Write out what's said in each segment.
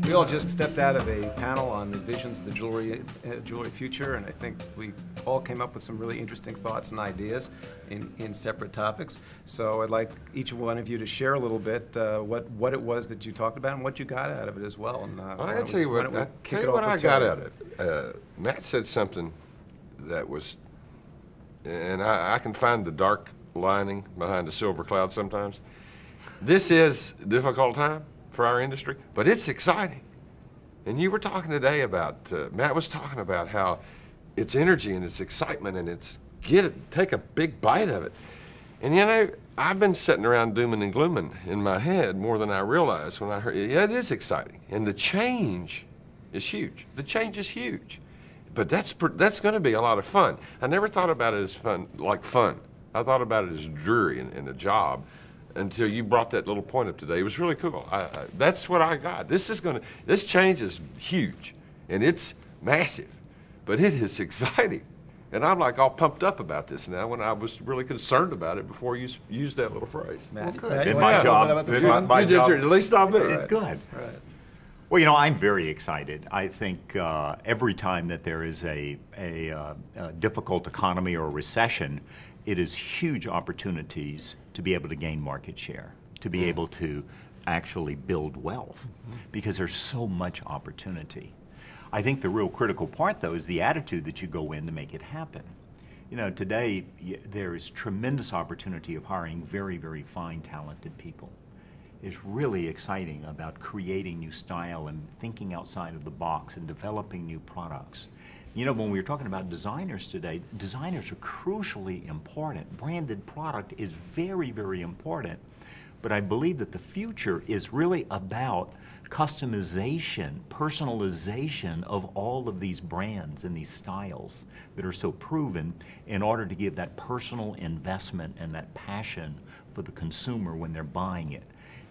We all just stepped out of a panel on the visions of the jewelry future, and I think we all came up with some really interesting thoughts and ideas in separate topics. So I'd like each one of you to share a little bit what it was that you talked about and what you got out of it as well. And I'll tell you what I got out of it. Matt said something that was, and I can find the dark lining behind the silver cloud sometimes. This is a difficult time for our industry, but it's exciting. And you were talking today about, Matt was talking about how it's energy and it's excitement and it's take a big bite of it. And you know, I've been sitting around dooming and glooming in my head more than I realized when I heard, yeah, it is exciting. And the change is huge. The change is huge. But that's going to be a lot of fun. I never thought about it as fun. I thought about it as dreary and a job until you brought that little point up today. It was really cool. That's what I got. This change is huge and it's massive, but it is exciting. And I'm like all pumped up about this now when I was really concerned about it before you used that little phrase. Matt, well, good. My job. My job. At least I'll be. Right. Good. Right. Well, you know, I'm very excited. I think every time that there is a difficult economy or a recession, it is huge opportunities to be able to gain market share, to be able to actually build wealth, because there's so much opportunity. I think the real critical part, though, is the attitude that you go in to make it happen. You know, today there is tremendous opportunity of hiring very, very fine, talented people. It's really exciting about creating new style and thinking outside of the box and developing new products. You know, when we were talking about designers today, designers are crucially important. Branded product is very, very important. But I believe that the future is really about customization, personalization of all of these brands and these styles that are so proven in order to give that personal investment and that passion for the consumer when they're buying it.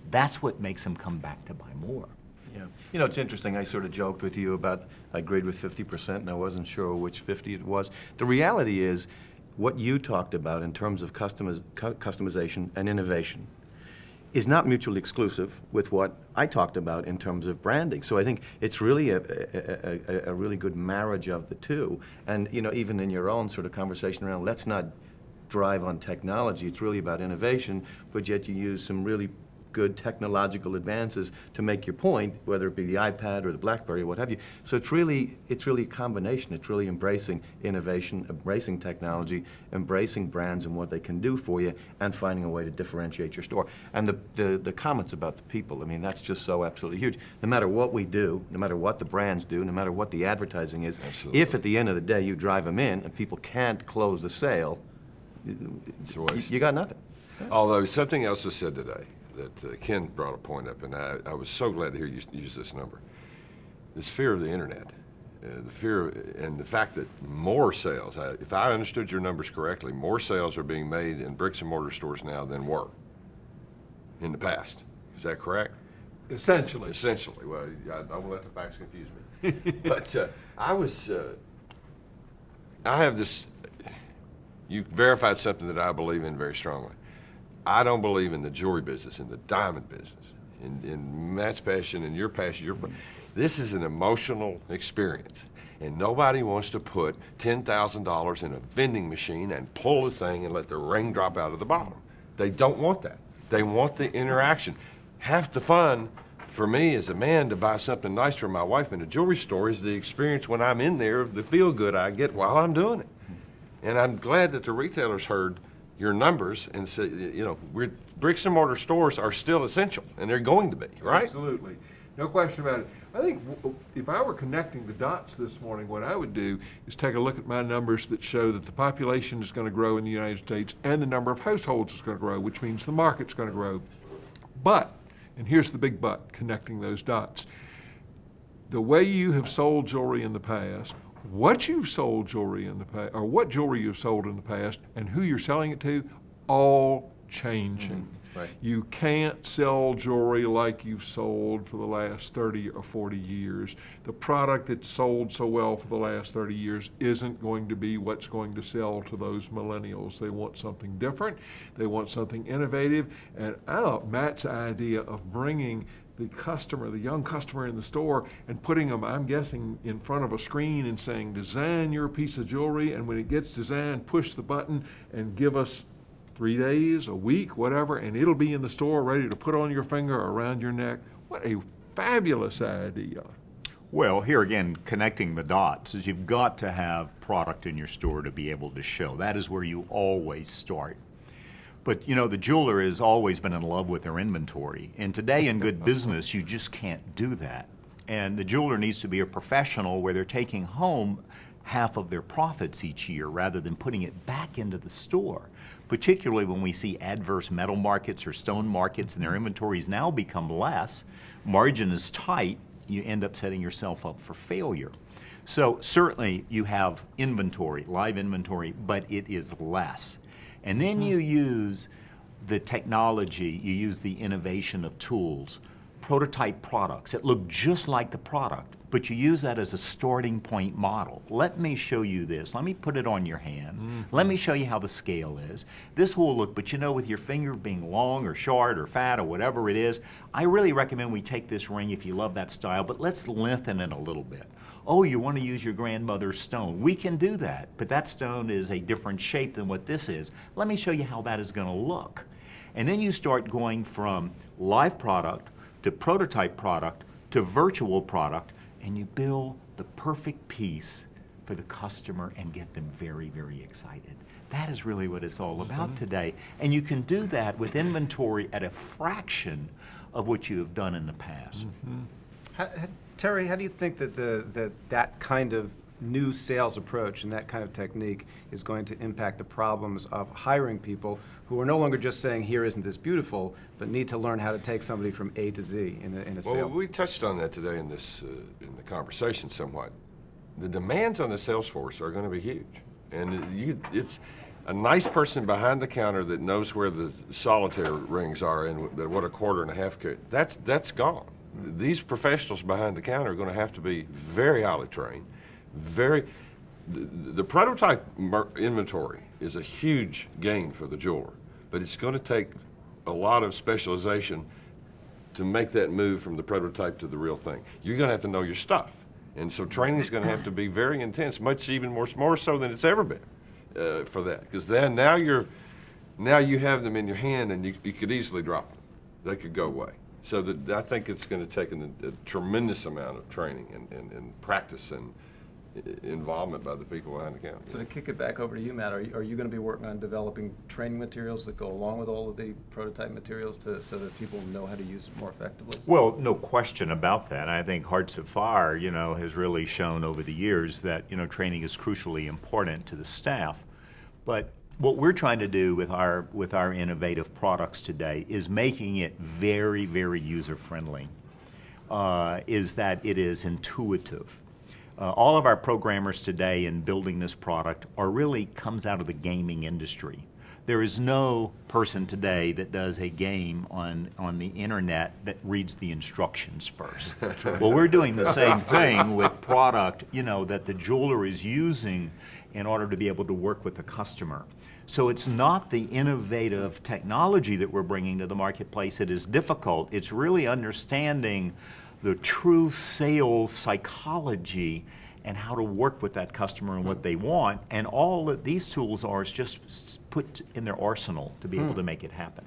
That's what makes them come back to buy more. Yeah. You know, it's interesting. I sort of joked with you about I agreed with 50%, and I wasn't sure which 50 it was. The reality is what you talked about in terms of customization and innovation is not mutually exclusive with what I talked about in terms of branding. So I think it's really a really good marriage of the two. And, you know, even in your own sort of conversation around let's not drive on technology, it's really about innovation, but yet you use some really good technological advances to make your point, whether it be the iPad or the BlackBerry or what have you. So it's really a combination. It's really embracing innovation, embracing technology, embracing brands and what they can do for you, and finding a way to differentiate your store. And the comments about the people, I mean, that's just so absolutely huge. No matter what we do, no matter what the brands do, no matter what the advertising is, absolutely. If at the end of the day you drive them in and people can't close the sale, you got nothing. Although something else was said today that Ken brought a point up, and I was so glad to hear you use this number. This fear of the internet, the fear and the fact that more sales, if I understood your numbers correctly, more sales are being made in bricks and mortar stores now than were in the past. Is that correct? Essentially. Essentially. Well, I won't let the facts confuse me. But I have this, you verified something that I believe in very strongly. I don't believe in the jewelry business, in the diamond business, in Matt's passion and your passion. This is an emotional experience, and nobody wants to put $10,000 in a vending machine and pull the thing and let the ring drop out of the bottom. They don't want that. They want the interaction. Half the fun for me as a man to buy something nice for my wife in a jewelry store is the experience when I'm in there, the feel good I get while I'm doing it. And I'm glad that the retailers heard your numbers and say, you know, bricks and mortar stores are still essential, and they're going to be, right? Absolutely. No question about it. I think if I were connecting the dots this morning, what I would do is take a look at my numbers that show that the population is going to grow in the United States and the number of households is going to grow, which means the market's going to grow. But, and here's the big but, connecting those dots. The way you have sold jewelry in the past, what you've sold jewelry in the past, or what jewelry you've sold in the past, and who you're selling it to, all changing. Right. You can't sell jewelry like you've sold for the last 30 or 40 years. The product that's sold so well for the last 30 years isn't going to be what's going to sell to those millennials. They want something different. They want something innovative. And Matt's idea of bringing the customer, the young customer in the store, and putting them, I'm guessing, in front of a screen and saying, design your piece of jewelry, and when it gets designed, push the button and give us 3 days, a week, whatever, and it'll be in the store ready to put on your finger or around your neck. What a fabulous idea. Well, here again, connecting the dots is you've got to have product in your store to be able to show. That is where you always start. But you know, the jeweler has always been in love with their inventory. And today in good business, you just can't do that. And the jeweler needs to be a professional where they're taking home half of their profits each year rather than putting it back into the store. Particularly when we see adverse metal markets or stone markets and their inventories now become less, margin is tight, you end up setting yourself up for failure. So certainly you have inventory, live inventory, but it is less. And then you use the technology, you use the innovation of tools, prototype products that look just like the product, but you use that as a starting point model. Let me show you this. Let me put it on your hand. Let me show you how the scale is. This will look, but you know, with your finger being long or short or fat or whatever it is, I really recommend we take this ring if you love that style, but let's lengthen it a little bit. Oh, you want to use your grandmother's stone. We can do that, but that stone is a different shape than what this is. Let me show you how that is going to look. And then you start going from live product to prototype product to virtual product, and you build the perfect piece for the customer and get them very, very excited. That is really what it's all about today. And you can do that with inventory at a fraction of what you have done in the past. Terry, how do you think that that kind of new sales approach and that kind of technique is going to impact the problems of hiring people who are no longer just saying, here isn't this beautiful, but need to learn how to take somebody from A to Z in a sale? Well, we touched on that today in this in the conversation somewhat. The demands on the sales force are going to be huge, and it's a nice person behind the counter that knows where the solitaire rings are and what a quarter and a half carat. That's gone. These professionals behind the counter are going to have to be very highly trained. The prototype inventory is a huge gain for the jeweler, but it's going to take a lot of specialization to make that move from the prototype to the real thing. You're going to have to know your stuff, and so training is going to have to be very intense, much even more so than it's ever been for that. Because then now you have them in your hand, and you could easily drop them. They could go away. So I think it's going to take a tremendous amount of training and practice and involvement by the people behind the counter. So to kick it back over to you, Matt, are you going to be working on developing training materials that go along with all of the prototype materials so that people know how to use it more effectively? Well, no question about that. I think Hearts of Fire, has really shown over the years that, training is crucially important to the staff. But what we're trying to do with our innovative products today is making it very, very user-friendly, is that it is intuitive. All of our programmers today in building this product comes out of the gaming industry. There is no person today that does a game on the internet that reads the instructions first. Well, we're doing the same thing with product, that the jeweler is using in order to be able to work with the customer. So it's not the innovative technology that we're bringing to the marketplace that is difficult. It's really understanding the true sales psychology and how to work with that customer and what they want. And all that these tools are is just put in their arsenal to be able to make it happen.